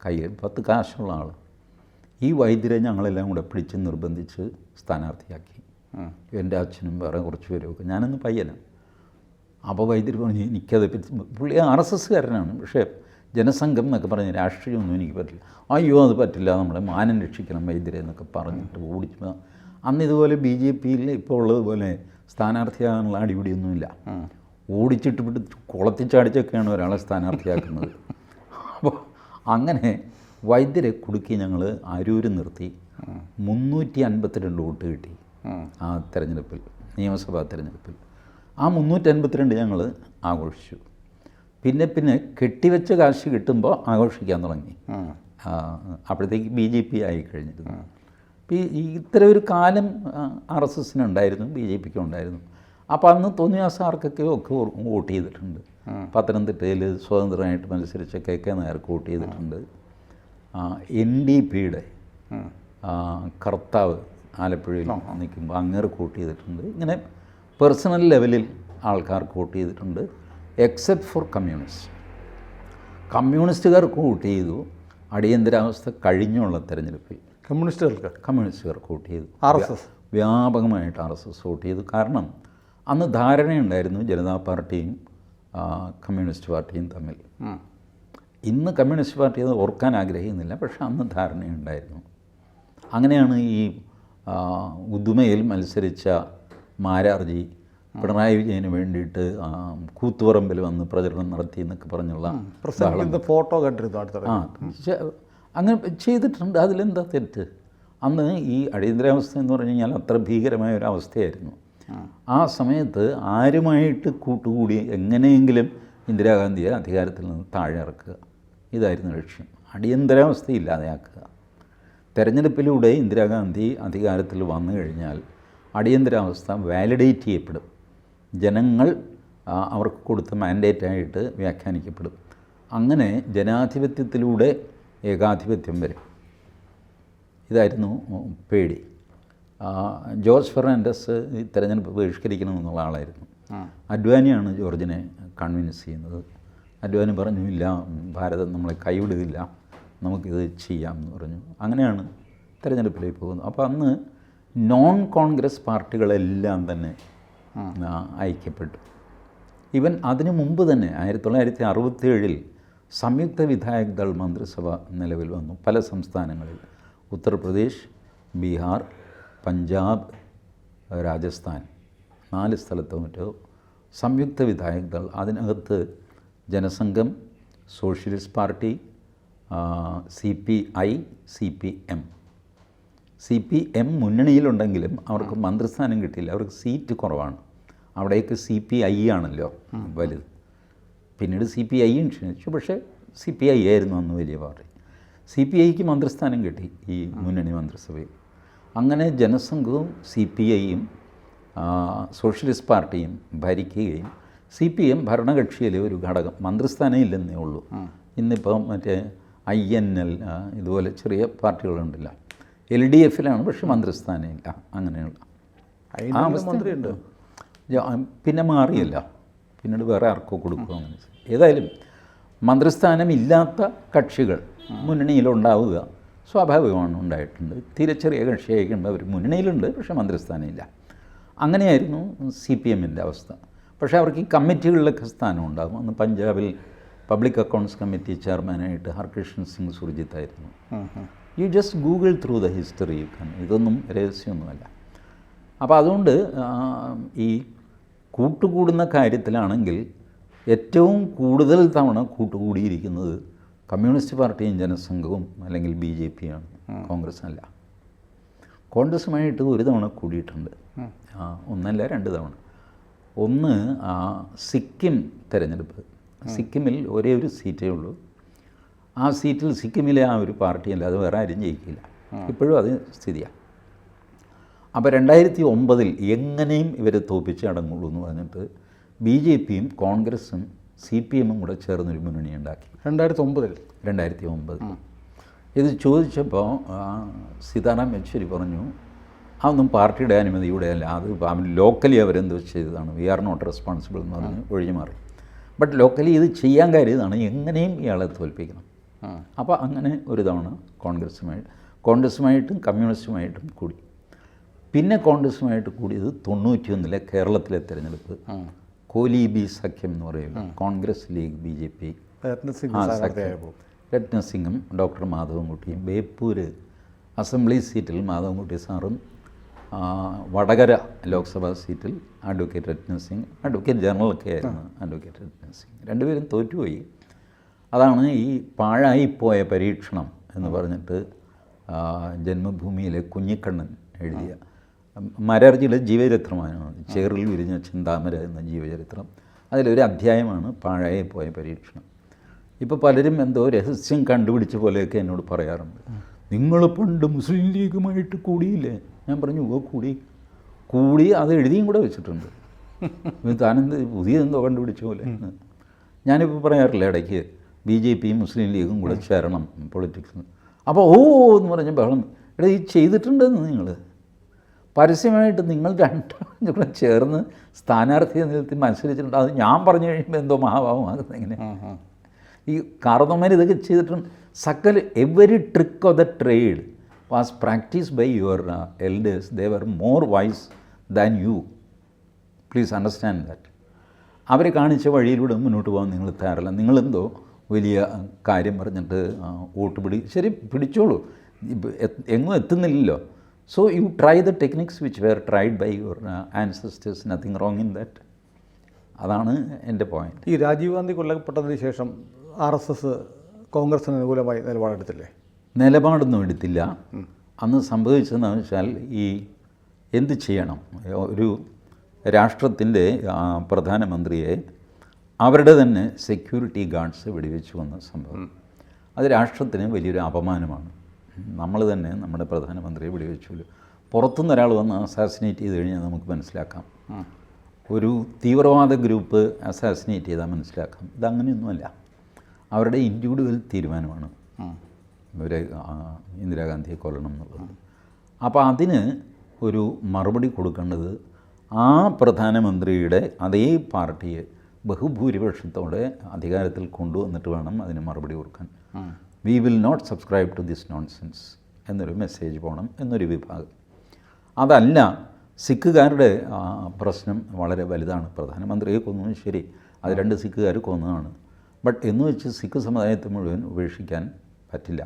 കയ്യിൽ 10 കാശുള്ള ആൾ. ഈ വൈദ്യരെ ഞങ്ങളെല്ലാം കൂടെ പിടിച്ച് നിർബന്ധിച്ച് സ്ഥാനാർത്ഥിയാക്കി. എൻ്റെ അച്ഛനും വേറെ കുറച്ച് പേരൊക്കെ, ഞാനൊന്ന് പയ്യനാണ്. അപ്പോൾ വൈദ്യർ പറഞ്ഞു എനിക്കത് പറ്റി, പുള്ളി RSSകാരനാണ്, പക്ഷേ ജനസംഘം എന്നൊക്കെ പറഞ്ഞ് രാഷ്ട്രീയമൊന്നും എനിക്ക് പറ്റില്ല. അയ്യോ അത് പറ്റില്ല, നമ്മളെ മാനം രക്ഷിക്കണം വൈദ്യരെ എന്നൊക്കെ പറഞ്ഞിട്ട് ഓടിച്ചു. അന്ന് ഇതുപോലെ BJPയിൽ ഇപ്പോൾ ഉള്ളതുപോലെ സ്ഥാനാർത്ഥിയാകാനുള്ള അടിപിടിയൊന്നുമില്ല. ഓടിച്ചിട്ട് പിടിച്ച് കുളത്തിച്ചാടിച്ചൊക്കെയാണ് ഒരാളെ സ്ഥാനാർത്ഥിയാക്കുന്നത്. അപ്പോൾ അങ്ങനെ വൈദ്യരെ കുടുക്കി ഞങ്ങൾ അരൂര് നിർത്തി 352 വോട്ട് കിട്ടി ആ തെരഞ്ഞെടുപ്പിൽ, നിയമസഭാ തെരഞ്ഞെടുപ്പിൽ. ആ 352 ഞങ്ങൾ ആഘോഷിച്ചു. പിന്നെ കെട്ടിവെച്ച കാശ് കിട്ടുമ്പോൾ ആഘോഷിക്കാൻ തുടങ്ങി. അപ്പോഴത്തേക്ക് BJP ആയി കഴിഞ്ഞിരുന്നു. ഇത്തരം ഒരു കാലം RSSനുണ്ടായിരുന്നു, BJPക്കും ഉണ്ടായിരുന്നു. അപ്പോൾ അന്ന് തോന്നിയാസാർക്കൊക്കെ വോട്ട് ചെയ്തിട്ടുണ്ട്. പത്തനംതിട്ടയിൽ സ്വതന്ത്രമായിട്ട് മത്സരിച്ച KK നായർക്ക് വോട്ട് ചെയ്തിട്ടുണ്ട്. NDPയുടെ കർത്താവ് ആലപ്പുഴയിൽ നിൽക്കുമ്പോൾ അങ്ങേർക്ക് വോട്ട് ചെയ്തിട്ടുണ്ട്. ഇങ്ങനെ പേഴ്സണൽ ലെവലിൽ ആൾക്കാർക്ക് വോട്ട് ചെയ്തിട്ടുണ്ട്. എക്സെപ്റ്റ് ഫോർ കമ്മ്യൂണിസ്റ്റുകാർക്ക് വോട്ട് ചെയ്തു. അടിയന്തരാവസ്ഥ കഴിഞ്ഞുള്ള തെരഞ്ഞെടുപ്പിൽ കമ്മ്യൂണിസ്റ്റുകാർക്ക് വോട്ട് ചെയ്തു. RSS വ്യാപകമായിട്ട് RSS വോട്ട് ചെയ്തു. കാരണം അന്ന് ധാരണയുണ്ടായിരുന്നു ജനതാ പാർട്ടിയും കമ്മ്യൂണിസ്റ്റ് പാർട്ടിയും തമ്മിൽ. ഇന്ന് കമ്മ്യൂണിസ്റ്റ് പാർട്ടി അത് ഓർക്കാൻ ആഗ്രഹിക്കുന്നില്ല, പക്ഷെ അന്ന് ധാരണയുണ്ടായിരുന്നു. അങ്ങനെയാണ് ഈ ഉദുമയിൽ മത്സരിച്ച മാരാർജി പിണറായി വിജയന് വേണ്ടിയിട്ട് കൂത്തുപറമ്പിൽ വന്ന് പ്രചരണം നടത്തി എന്നൊക്കെ പറഞ്ഞുള്ള ഫോട്ടോ കണ്ടിരുന്നു. അങ്ങനെ ചെയ്തിട്ടുണ്ട്. അതിലെന്താ തെറ്റ്? അന്ന് ഈ അടിയന്തരാവസ്ഥ എന്ന് പറഞ്ഞു കഴിഞ്ഞാൽ അത്ര ഭീകരമായ ഒരു അവസ്ഥയായിരുന്നു. ആ സമയത്ത് ആരുമായിട്ട് കൂട്ടുകൂടി എങ്ങനെയെങ്കിലും ഇന്ദിരാഗാന്ധിയെ അധികാരത്തിൽ നിന്ന് താഴെ ഇറക്കുക, ഇതായിരുന്നു ലക്ഷ്യം. അടിയന്തരാവസ്ഥ ഇല്ലാതെയാക്കുക. തെരഞ്ഞെടുപ്പിലൂടെ ഇന്ദിരാഗാന്ധി അധികാരത്തിൽ വന്നു കഴിഞ്ഞാൽ അടിയന്തരാവസ്ഥ വാലിഡേറ്റ് ചെയ്യപ്പെടും. ജനങ്ങൾ അവർക്ക് കൊടുത്ത മാൻഡേറ്റായിട്ട് വ്യാഖ്യാനിക്കപ്പെടും. അങ്ങനെ ജനാധിപത്യത്തിലൂടെ ഏകാധിപത്യം വരും. ഇതായിരുന്നു പേടി. ജോർജ് ഫെർണാണ്ടസ് ഈ തെരഞ്ഞെടുപ്പ് ബഹിഷ്കരിക്കണമെന്നുള്ള ആളായിരുന്നു. അദ്വാനിയാണ് ജോർജിനെ കൺവിൻസ് ചെയ്യുന്നത്. അദ്വാനി പറഞ്ഞു ഇല്ല, ഭാരതം നമ്മളെ കൈവിടുകയില്ല, നമുക്കിത് ചെയ്യാം എന്ന് പറഞ്ഞു. അങ്ങനെയാണ് തെരഞ്ഞെടുപ്പിലേക്ക് പോകുന്നത്. അപ്പോൾ അന്ന് നോൺ കോൺഗ്രസ് പാർട്ടികളെല്ലാം തന്നെ ഐക്യപ്പെട്ടു. ഈവൻ അതിനു മുമ്പ് തന്നെ 1967 സംയുക്ത വിധായക് ദൾ മന്ത്രിസഭ നിലവിൽ വന്നു. പല സംസ്ഥാനങ്ങളിൽ, ഉത്തർപ്രദേശ്, ബീഹാർ, പഞ്ചാബ്, രാജസ്ഥാൻ, 4 സ്ഥലത്ത് മറ്റോ സംയുക്ത വിധായക് ദൾ. അതിനകത്ത് Janasangham, socialist party, CPI, CPM. CPM മുന്നണിയിലുണ്ടെങ്കിലും അവർക്ക് മന്ത്രിസ്ഥാനം കിട്ടിയില്ല, അവർക്ക് സീറ്റ് കുറവാണ്. അവിടേക്ക് CPI ആണല്ലോ വലുത്. പിന്നീട് CPIയും ക്ഷണിച്ചു. പക്ഷേ CPI ആയിരുന്നു അന്ന് വലിയ പാർട്ടി. CPIക്ക് മന്ത്രിസ്ഥാനം കിട്ടി ഈ മുന്നണി മന്ത്രിസഭയിൽ. അങ്ങനെ ജനസംഘവും CPIയും സോഷ്യലിസ്റ്റ് പാർട്ടിയും ഭരിക്കുകയും CPM ഭരണകക്ഷിയിലെ ഒരു ഘടകം, മന്ത്രിസ്ഥാനം ഇല്ലെന്നേ ഉള്ളൂ. ഇന്നിപ്പം മറ്റേ INL ഇതുപോലെ ചെറിയ പാർട്ടികളുണ്ടല്ല, LDFിലാണ്, പക്ഷേ മന്ത്രിസ്ഥാനം ഇല്ല. അങ്ങനെയുള്ള മന്ത്രിയുണ്ട്. പിന്നെ മാറിയല്ല, പിന്നീട് വേറെ ആർക്കോ കൊടുക്കുക. അങ്ങനെ ഏതായാലും മന്ത്രിസ്ഥാനം ഇല്ലാത്ത കക്ഷികൾ മുന്നണിയിലുണ്ടാവുക സ്വാഭാവികമാണ്, ഉണ്ടായിട്ടുണ്ട്. തീരെ ചെറിയ കക്ഷിയായിക്കൊണ്ട് അവർ മുന്നണിയിലുണ്ട്, പക്ഷേ മന്ത്രിസ്ഥാനം ഇല്ല. അങ്ങനെയായിരുന്നു CPMൻ്റെ അവസ്ഥ. പക്ഷേ അവർക്ക് ഈ കമ്മിറ്റികളിലൊക്കെ സ്ഥാനം ഉണ്ടാകും. അന്ന് പഞ്ചാബിൽ പബ്ലിക് അക്കൗണ്ട്സ് കമ്മിറ്റി ചെയർമാനായിട്ട് ഹർകൃഷ്ണൻ സിംഗ് സുർജിത്ത് ആയിരുന്നു. You just Google through the history, ഇതൊന്നും രഹസ്യമൊന്നുമല്ല. അപ്പോൾ അതുകൊണ്ട് ഈ കൂട്ടുകൂടുന്ന കാര്യത്തിലാണെങ്കിൽ ഏറ്റവും കൂടുതൽ തവണ കൂട്ടുകൂടിയിരിക്കുന്നത് കമ്മ്യൂണിസ്റ്റ് പാർട്ടിയും ജനസംഘവും അല്ലെങ്കിൽ BJPയാണ്, കോൺഗ്രസ് അല്ല. കോൺഗ്രസുമായിട്ട് ഒരു തവണ കൂടിയിട്ടുണ്ട്, ഒന്നല്ല 2 തവണ. ഒന്ന് സിക്കിം തെരഞ്ഞെടുപ്പ്. സിക്കിമിൽ ഒരേ ഒരു സീറ്റേ ഉള്ളൂ. ആ സീറ്റിൽ സിക്കിമിലെ ആ ഒരു പാർട്ടിയല്ല, അത് വേറെ ആരും ജയിക്കില്ല. ഇപ്പോഴും അത് സ്ഥിതിയാണ്. അപ്പോൾ 2009 എങ്ങനെയും ഇവരെ തോൽപ്പിച്ച് അടങ്ങുള്ളൂ എന്ന് പറഞ്ഞിട്ട് BJPയും കോൺഗ്രസും CPMും കൂടെ ചേർന്നൊരു മുന്നണി ഉണ്ടാക്കി. 2009 ഇത് ചോദിച്ചപ്പോൾ സീതാറാം യെച്ചൂരി പറഞ്ഞു, അതൊന്നും പാർട്ടിയുടെ അനുമതിയുടെ അല്ല, അത് ലോക്കലി അവരെന്തോ ചെയ്തതാണ്, വി ആർ നോട്ട് റെസ്പോൺസിബിൾ എന്ന് പറഞ്ഞ് ഒഴിഞ്ഞു മാറി. ബട്ട് ലോക്കലി ഇത് ചെയ്യാൻ കാര്യം ഇതാണ്, എങ്ങനെയും ഇയാളെ തോൽപ്പിക്കണം. അപ്പോൾ അങ്ങനെ ഒരു തവണ കോൺഗ്രസുമായിട്ടും കമ്മ്യൂണിസ്റ്റുമായിട്ടും കൂടി. പിന്നെ കോൺഗ്രസുമായിട്ട് കൂടിയത് 91 കേരളത്തിലെ തിരഞ്ഞെടുപ്പ്. കോലീബി സഖ്യം എന്ന് പറയുന്നത് കോൺഗ്രസ് ലീഗ് BJP രത്നസിംഗും ഡോക്ടർ മാധവൻകുട്ടിയും, ബേപ്പൂർ അസംബ്ലി സീറ്റിൽ മാധവൻകുട്ടി സാറും, വടകര ലോക്സഭാ സീറ്റിൽ അഡ്വക്കേറ്റ് രത്നസിംഗ്, അഡ്വക്കേറ്റ് ജനറലൊക്കെ ആയിരുന്നു അഡ്വക്കേറ്റ് രത്നസിംഗ്. രണ്ടുപേരും തോറ്റുപോയി. അതാണ് ഈ പാഴായിപ്പോയ പരീക്ഷണം എന്ന് പറഞ്ഞിട്ട് ജന്മഭൂമിയിലെ കുഞ്ഞിക്കണ്ണൻ എഴുതിയ മാരാർജിയുടെ ജീവചരിത്രമാണ്, ചേറിൽ വിരിഞ്ഞ ചിന്താമര എന്ന ജീവചരിത്രം. അതിലൊരു അധ്യായമാണ് പാഴായിപ്പോയ പരീക്ഷണം. ഇപ്പോൾ പലരും എന്തോ രഹസ്യം കണ്ടുപിടിച്ച പോലെയൊക്കെ എന്നോട് പറയാറുണ്ട്, നിങ്ങൾ പണ്ട് മുസ്ലിം ലീഗുമായിട്ട് കൂടിയില്ലേ? ഞാൻ പറഞ്ഞു, കൂടി അത് എഴുതിയും കൂടെ വെച്ചിട്ടുണ്ട്. താനെന്ത് പുതിയതെന്തോ കണ്ടുപിടിച്ച പോലെ. ഞാനിപ്പോൾ പറയാറില്ല ഇടയ്ക്ക് BJPയും മുസ്ലിം ലീഗും കൂടെ ചേരണം പൊളിറ്റിക്സിന്. അപ്പോൾ എന്ന് പറഞ്ഞ ബഹളം, ഇവിടെ ഈ ചെയ്തിട്ടുണ്ടെന്ന് നിങ്ങൾ പരസ്യമായിട്ട് നിങ്ങൾ രണ്ടും കൂടെ ചേർന്ന് സ്ഥാനാർത്ഥിയെ നിർത്തി മത്സരിച്ചിട്ടുണ്ട്. അത് ഞാൻ പറഞ്ഞു കഴിയുമ്പോൾ എന്തോ മഹാഭാവമാകുന്നത് എങ്ങനെ? ഈ കാർന്നോന്മാർ ഇതൊക്കെ ചെയ്തിട്ടുണ്ട്. സകല every trick of the trade was practice by your elders. They were more wise than you. Please understand that. അവരെ കാണിച്ച വഴിയിലൂടെ മുന്നോട്ട് പോകാൻ നിങ്ങൾ തയ്യാറല്ല. നിങ്ങളെന്തോ വലിയ കാര്യം പറഞ്ഞിട്ട് വോട്ട് ശരി പിടിച്ചോളൂ, എങ്ങും എത്തുന്നില്ലല്ലോ. So you try the techniques which were tried by your ancestors, nothing wrong in that. അതാണ് എൻ്റെ പോയിന്റ്. ഈ രാജീവ് ഗാന്ധി കൊല്ലപ്പെട്ടതിന് ശേഷം RSS കോൺഗ്രസിന് അനുകൂലമായി നിലപാടെടുത്തില്ലേ? നിലപാടൊന്നും എടുത്തില്ല. അന്ന് സംഭവിച്ചതെന്ന് വെച്ചാൽ, ഈ എന്ത് ചെയ്യണം, ഒരു രാഷ്ട്രത്തിൻ്റെ പ്രധാനമന്ത്രിയെ അവരുടെ തന്നെ സെക്യൂരിറ്റി ഗാർഡ്സ് വെടിവെച്ചു വന്ന സംഭവം, അത് രാഷ്ട്രത്തിന് വലിയൊരു അപമാനമാണ്. നമ്മൾ തന്നെ നമ്മുടെ പ്രധാനമന്ത്രിയെ വെടിവെച്ചു. പുറത്തുനിന്ന് ഒരാൾ വന്ന് അസാസിനേറ്റ് ചെയ്ത് കഴിഞ്ഞാൽ നമുക്ക് മനസ്സിലാക്കാം, ഒരു തീവ്രവാദ ഗ്രൂപ്പ് അസാസിനേറ്റ് ചെയ്താൽ മനസ്സിലാക്കാം. ഇതങ്ങനെയൊന്നുമല്ല, അവരുടെ ഇൻഡിവിജ്വൽ തീരുമാനമാണ് ഇവരെ ഇന്ദിരാഗാന്ധിയെ കൊല്ലണം എന്നുള്ളത്. അപ്പോൾ അതിന് ഒരു മറുപടി കൊടുക്കേണ്ടത് ആ പ്രധാനമന്ത്രിയുടെ അതേ പാർട്ടിയെ ബഹുഭൂരിപക്ഷത്തോടെ അധികാരത്തിൽ കൊണ്ടുവന്നിട്ട് വേണം അതിന് മറുപടി കൊടുക്കാൻ. We will not subscribe to this nonsense എന്നൊരു മെസ്സേജ് പോകണം എന്നൊരു വിഭാഗം. അതല്ല, സിഖുകാരുടെ പ്രശ്നം വളരെ വലുതാണ്. പ്രധാനമന്ത്രിയെ കൊന്നു, ശരി, അത് 2 സിഖുകാർ കൊന്നതാണ്. ബട്ട് എന്ന് വെച്ച് സിഖ് സമുദായത്തെ മുഴുവൻ ഉപേക്ഷിക്കാൻ പറ്റില്ല.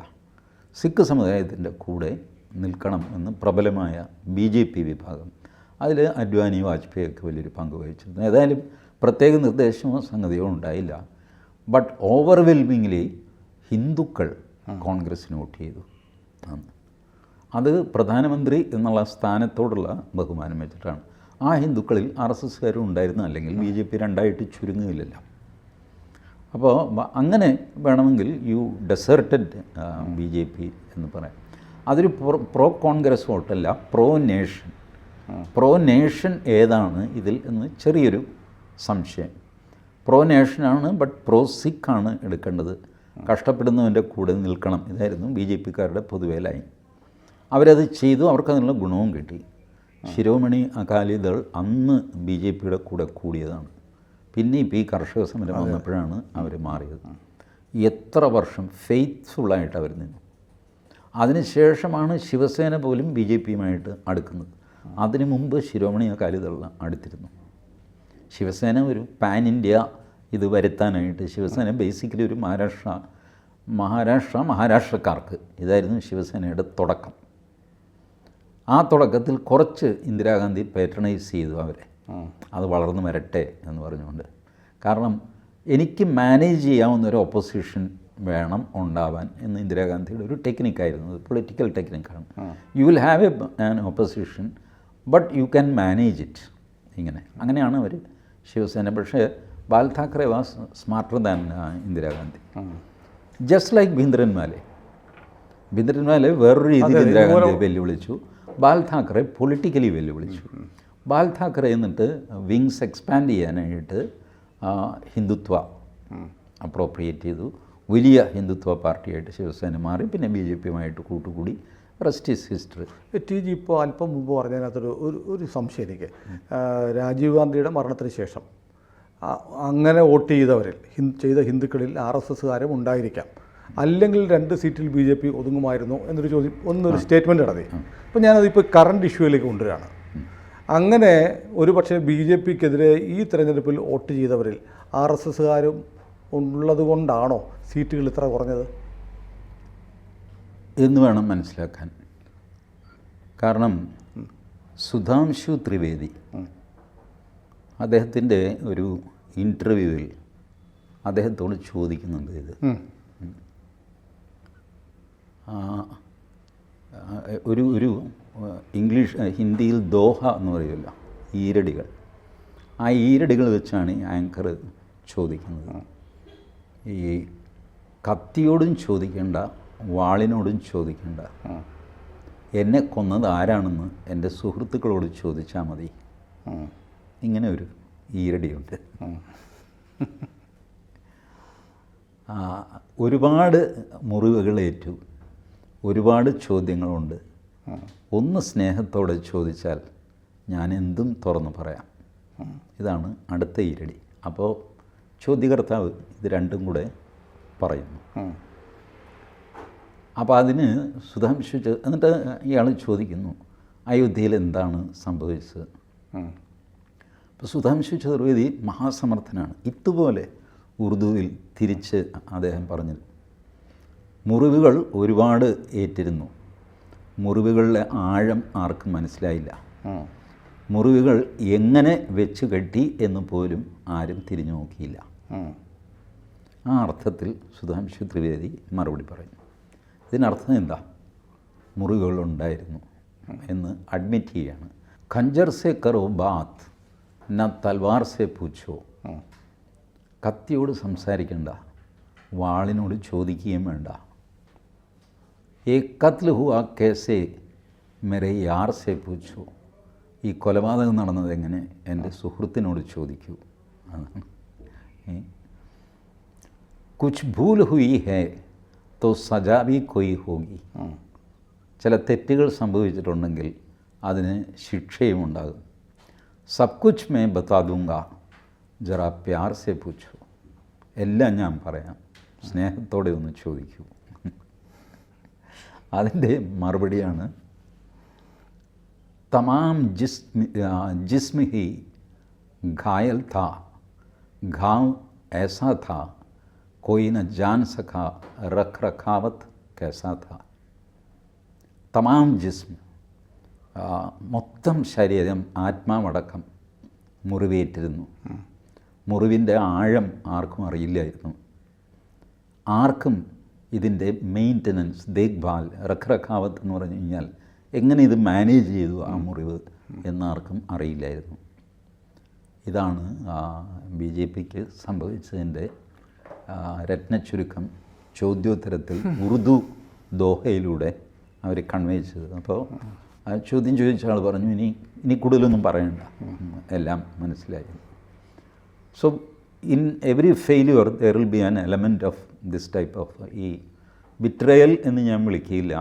സിഖ് സമുദായത്തിൻ്റെ കൂടെ നിൽക്കണം എന്ന് പ്രബലമായ BJP വിഭാഗം, അതിൽ അദ്വാനി വാജ്പേയിയൊക്കെ വലിയൊരു പങ്ക് വഹിച്ചിരുന്നു. ഏതായാലും പ്രത്യേക നിർദ്ദേശമോ സംഗതിയോ ഉണ്ടായില്ല. ബട്ട് ഓവർവെൽമിംഗ്ലി ഹിന്ദുക്കൾ കോൺഗ്രസ്സിന് വോട്ട് ചെയ്തു. അത് പ്രധാനമന്ത്രി എന്നുള്ള സ്ഥാനത്തോടുള്ള ബഹുമാനം വെച്ചിട്ടാണ്. ആ ഹിന്ദുക്കളിൽ RSSകാരും ഉണ്ടായിരുന്നു, അല്ലെങ്കിൽ BJP 2ആയിട്ട് ചുരുങ്ങുകയില്ലല്ലോ. അപ്പോൾ അങ്ങനെ വേണമെങ്കിൽ യു ഡെസേർട്ടഡ് BJP എന്ന് പറയാം. അതൊരു പ്രോ കോൺഗ്രസ് വോട്ടല്ല, പ്രോ നേഷൻ. പ്രോ നേഷൻ ഏതാണ് ഇതിൽ എന്ന് ചെറിയൊരു സംശയം. പ്രോ നേഷനാണ്, ബട്ട് പ്രോ സിഖാണ് എടുക്കേണ്ടത്. കഷ്ടപ്പെടുന്നവൻ്റെ കൂടെ നിൽക്കണം. ഇതായിരുന്നു BJPക്കാരുടെ പൊതുവേ ലൈൻ. അവരത് ചെയ്തു, അവർക്കതിനുള്ള ഗുണവും കിട്ടി. ശിരോമണി അകാലിദൾ അന്ന് BJPയുടെ കൂടെ കൂടിയതാണ്. പിന്നെ ഇപ്പോൾ ഈ കർഷക സമരം വന്നപ്പോഴാണ് അവർ മാറിയത്. എത്ര വർഷം ഫെയ്ത്ത്ഫുള്ളായിട്ട് അവർ നിന്നു. അതിനുശേഷമാണ് ശിവസേന പോലും BJPയുമായിട്ട് അടുക്കുന്നത്. അതിനു മുമ്പ് ശിരോമണി അകാലിദൾ അടുത്തിരുന്നു. ശിവസേന ഒരു പാൻ ഇന്ത്യ ഇത് വരുത്താനായിട്ട് ശിവസേന ബേസിക്കലി ഒരു മഹാരാഷ്ട്രക്കാർക്ക് ഇതായിരുന്നു ശിവസേനയുടെ തുടക്കം. ആ തുടക്കത്തിൽ കുറച്ച് ഇന്ദിരാഗാന്ധി പാട്രണൈസ് ചെയ്തു അവരെ. അത് വളർന്നു വരട്ടെ എന്ന് പറഞ്ഞുകൊണ്ട്. കാരണം എനിക്ക് മാനേജ് ചെയ്യാവുന്ന ഒരു ഓപ്പോസിഷൻ വേണം ഉണ്ടാവാൻ എന്ന് ഇന്ദിരാഗാന്ധിയുടെ ഒരു ടെക്നിക്കായിരുന്നു. അത് പൊളിറ്റിക്കൽ ടെക്നിക്കാണ്. You will have an opposition but you can manage it. അങ്ങനെയാണ് അവർ ശിവസേന. പക്ഷേ Bal Thackeray was smarter than Indira Gandhi. Just like Bhindranwale വേറൊരു രീതിയിൽ ഇന്ദിരാഗാന്ധിയെ വെല്ലുവിളിച്ചു. ബാൽ താക്കറെ പൊളിറ്റിക്കലി വെല്ലുവിളിച്ചു. ബാൽ താക്കറെ എന്നിട്ട് വിങ്സ് എക്സ്പാൻഡ് ചെയ്യാനായിട്ട് ഹിന്ദുത്വ അപ്രോപ്രിയേറ്റ് ചെയ്തു. വലിയ ഹിന്ദുത്വ പാർട്ടിയായിട്ട് ശിവസേന മാറി. പിന്നെ BJPയുമായിട്ട് കൂട്ടുകൂടി. Rest is history. TG ഇപ്പോൾ അല്പം മുമ്പ് പറഞ്ഞതിനകത്തൊരു ഒരു സംശയം എനിക്ക്. രാജീവ് ഗാന്ധിയുടെ മരണത്തിന് ശേഷം അങ്ങനെ വോട്ട് ചെയ്തവരിൽ ചെയ്ത ഹിന്ദുക്കളിൽ RSSകാരും ഉണ്ടായിരിക്കാം, അല്ലെങ്കിൽ 2 സീറ്റിൽ BJP ഒതുങ്ങുമായിരുന്നു എന്നൊരു ചോദ്യം, ഒന്നൊരു സ്റ്റേറ്റ്മെൻറ്റ് നടത്തി. അപ്പോൾ ഞാനതിപ്പോൾ കറണ്ട് ഇഷ്യൂയിലേക്ക് കൊണ്ടുവരികയാണ്. അങ്ങനെ ഒരു പക്ഷേ BJPക്കെതിരെ ഈ തെരഞ്ഞെടുപ്പിൽ വോട്ട് ചെയ്തവരിൽ RSSകാരും ഉള്ളത് കൊണ്ടാണോ സീറ്റുകൾ ഇത്ര കുറഞ്ഞത് എന്ന് വേണം മനസ്സിലാക്കാൻ. കാരണം സുധാംശു ത്രിവേദി അദ്ദേഹത്തിൻ്റെ ഒരു ഇൻ്റർവ്യൂവിൽ അദ്ദേഹത്തോട് ചോദിക്കുന്നുണ്ട് ഇത്. ഒരു ഹിന്ദിയിൽ ദോഹ എന്ന് പറയുമല്ലോ, ഈരടികൾ. ആ ഈരടികൾ വെച്ചാണ് ഈ ആങ്കർ ചോദിക്കുന്നത്. ഈ കത്തിയോടും ചോദിക്കേണ്ട, വാളിനോടും ചോദിക്കേണ്ട, എന്നെ കൊന്നത് ആരാണെന്ന് എൻ്റെ സുഹൃത്തുക്കളോട് ചോദിച്ചാൽ മതി. ഇങ്ങനെ ഒരു ഈരടിയുണ്ട്. ഒരുപാട് മുറിവുകളേറ്റു, ഒരുപാട് ചോദ്യങ്ങളുണ്ട്. ഒന്ന് സ്നേഹത്തോടെ ചോദിച്ചാൽ ഞാൻ എന്തും തുറന്നു പറയാം. ഇതാണ് അടുത്ത ഈരടി. അപ്പോൾ ചോദ്യകർത്താവ് ഇത് രണ്ടും കൂടെ പറയുന്നു. അപ്പോൾ അതിന് സുധാംശു എന്നിട്ട് ഇയാൾ ചോദിക്കുന്നു, അയോധ്യയിൽ എന്താണ് സംഭവിച്ചത്? അപ്പോൾ സുധാംശു ചതുർവേദി മഹാസമർത്ഥനാണ്. ഇതുപോലെ ഉറുദുവിൽ തിരിച്ച് അദ്ദേഹം പറഞ്ഞത്, മുറിവുകൾ ഒരുപാട് ഏറ്റിരുന്നു, മുറിവുകളിലെ ആഴം ആർക്കും മനസ്സിലായില്ല, മുറിവുകൾ എങ്ങനെ വെച്ച് കെട്ടി എന്ന് പോലും ആരും തിരിഞ്ഞു നോക്കിയില്ല. ആ അർത്ഥത്തിൽ സുധാംശു ത്രിവേദി മറുപടി പറഞ്ഞു. ഇതിനർത്ഥം എന്താ? മുറിവുകളുണ്ടായിരുന്നു എന്ന് അഡ്മിറ്റ് ചെയ്യുകയാണ്. ഖഞ്ചർ സെ കറോ ബാത്ത് ന തൽവാർ സെ പൂച്ചോ. കത്തിയോട് സംസാരിക്കേണ്ട, വാളിനോട് ചോദിക്കുകയും വേണ്ട. ഏ കത്ൽ ഹുവാ കേസെ മെരെ യാർ സെ പൂച്ചോ. ഈ കൊലപാതകം നടന്നത് എങ്ങനെ എൻ്റെ സുഹൃത്തിനോട് ചോദിക്കൂ. അതാണ്. കുച്ച് ഭൂൽ ഹുയി ഹേ തോ സജാ ഭി കൊയ് ഹോഗി. ചില തെറ്റുകൾ സംഭവിച്ചിട്ടുണ്ടെങ്കിൽ അതിന് ശിക്ഷയും ഉണ്ടാകും. സബ് കുച്ച് മേ ബത്താ ദൂങ്ക ജറാ പ്യാർ സെ പൂച്ചോ. എല്ലാം ഞാൻ പറയാം, സ്നേഹത്തോടെ ഒന്ന് ചോദിക്കൂ. അതിൻ്റെ മറുപടിയാണ്, തമാം ജിസ്മ ഹി घायल था, घाव ऐसा था कोई न जान सका, रख रखावत कैसा था. തമാം ജിസ്മ, മൊത്തം ശരീരം ആത്മാവടക്കം മുറിവേറ്റിരുന്നു. മുറിവിൻ്റെ ആഴം ആർക്കും അറിയില്ലായിരുന്നു. ആർക്കും ഇതിൻ്റെ മെയിൻ്റനൻസ്, ദേഖ്ഭാൽ, റഖ്രഖാവത്ത് എന്ന് പറഞ്ഞു കഴിഞ്ഞാൽ എങ്ങനെ ഇത് മാനേജ് ചെയ്തു ആ മുറിവ് എന്നാർക്കും അറിയില്ലായിരുന്നു. ഇതാണ് BJPക്ക് സംഭവിച്ചതിൻ്റെ രത്നച്ചുരുക്കം ചോദ്യോത്തരത്തിൽ ഉറുദു ദോഹയിലൂടെ അവർ കൺവേ ചെയ്തത്. അപ്പോൾ ആ ചോദ്യം ചോദിച്ച ആൾ പറഞ്ഞു, ഇനി കൂടുതലൊന്നും പറയണ്ട, എല്ലാം മനസ്സിലായി. So in every failure there will be an element of this type of ഈ ബിട്രയൽ എന്ന് ഞാൻ വിളിക്കില്ല,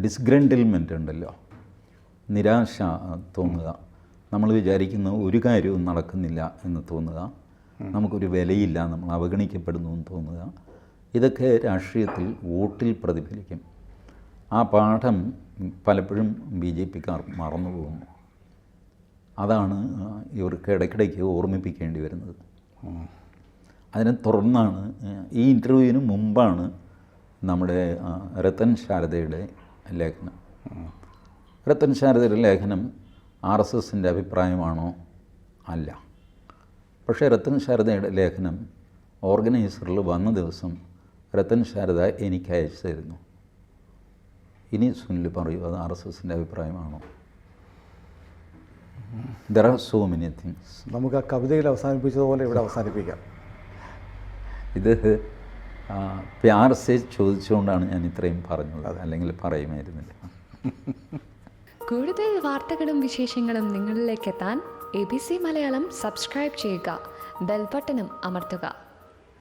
ഡിസ്ഗ്രൻഡിൽമെൻ്റ് ഉണ്ടല്ലോ, നിരാശ തോന്നുക, നമ്മൾ വിചാരിക്കുന്ന ഒരു കാര്യവും നടക്കുന്നില്ല എന്ന് തോന്നുക, നമുക്കൊരു വിലയില്ല, നമ്മൾ അവഗണിക്കപ്പെടുന്നു എന്ന് തോന്നുക, ഇതൊക്കെ രാഷ്ട്രീയത്തിൽ വോട്ടിൽ പ്രതിഫലിക്കും. ആ പാഠം പലപ്പോഴും BJPക്കാർ മറന്നു പോകുന്നു. അതാണ് ഇവർക്ക് ഇടയ്ക്കിടയ്ക്ക് ഓർമ്മിപ്പിക്കേണ്ടി വരുന്നത്. അതിനെ തുടർന്നാണ് ഈ ഇൻ്റർവ്യൂവിന് മുമ്പാണ് നമ്മുടെ രത്തൻ ശാരദയുടെ ലേഖനം. രത്തൻ ശാരദയുടെ ലേഖനം RSSൻ്റെ അഭിപ്രായമാണോ? അല്ല. പക്ഷേ രത്തൻ ശാരദയുടെ ലേഖനം ഓർഗനൈസറിൽ വന്ന ദിവസം രത്തൻ ശാരദ എനിക്ക് അയച്ചു തരുന്നു. ഇനി സുനിൽ പറയൂ, അത് RSSൻ്റെ അഭിപ്രായമാണോ? There are so many things. നമുക്ക് ആ കവിതയിൽ അവസാനിപ്പിച്ചതുപോലെ ഇവിടെ അവസാനിപ്പിക്കാം. ഇത് പ്യാർ സെ ചോദിച്ചുകൊണ്ടാണ് ഞാൻ ഇത്രയും പറഞ്ഞത്, അല്ലെങ്കിൽ പറയുമായിരുന്നില്ല. കൂടുതൽ വാർത്തകളും വിശേഷങ്ങളും നിങ്ങളിലേക്ക് എത്താൻ ABC മലയാളം സബ്സ്ക്രൈബ് ചെയ്യുക, ബെൽ ബട്ടണും അമർത്തുക.